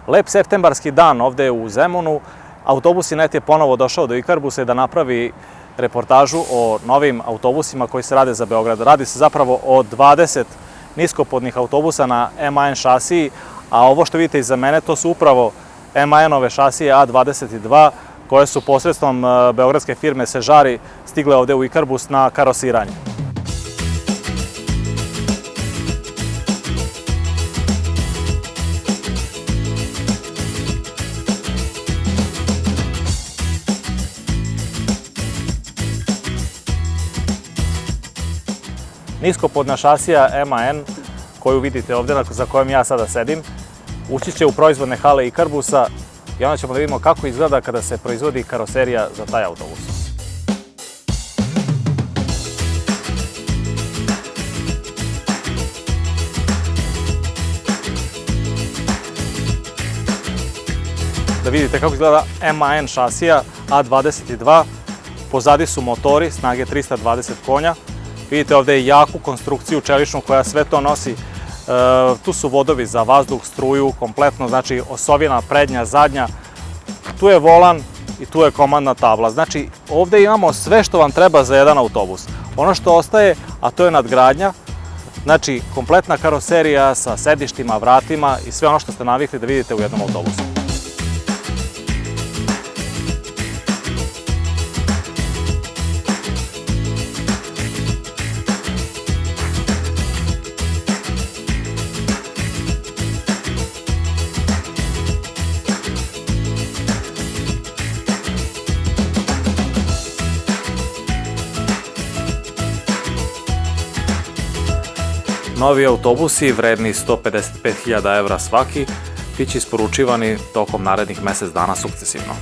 Lep septembarski dan ovde u Zemunu, Autobusi.net je ponovo došao do Ikarbusa da napravi reportažu o novim autobusima koji se rade za Beograd. Radi se zapravo o 20 niskopodnih autobusa na MAN šasiji, a ovo što vidite iza mene to su upravo MAN-ove šasije A22 koje su posredstvom beogradske firme Sežari stigle ovde u Ikarbus na karosiranje. Niskopodna šasija MAN, koju vidite ovde, za kojom ja sada sedim, ući će u proizvodne hale Ikarbusa i onda ćemo da vidimo kako izgleda kada se proizvodi karoserija za taj autobus. Da vidite kako izgleda MAN šasija A22, pozadi su motori snage 320 konja. Vidite ovde jaku konstrukciju čeličnu koja sve to nosi. Tu su vodovi za vazduh, struju, kompletno, znači osovina prednja, zadnja. Tu je volan i tu je komandna tabla. Znači ovde imamo sve što vam treba za jedan autobus. Ono što ostaje, a to je nadgradnja, znači kompletna karoserija sa sedištima, vratima i sve ono što ste navikli da vidite u jednom autobusu. Novi autobusi, vredni 155.000 evra svaki, biće isporučivani tokom narednih mesec dana sukcesivno.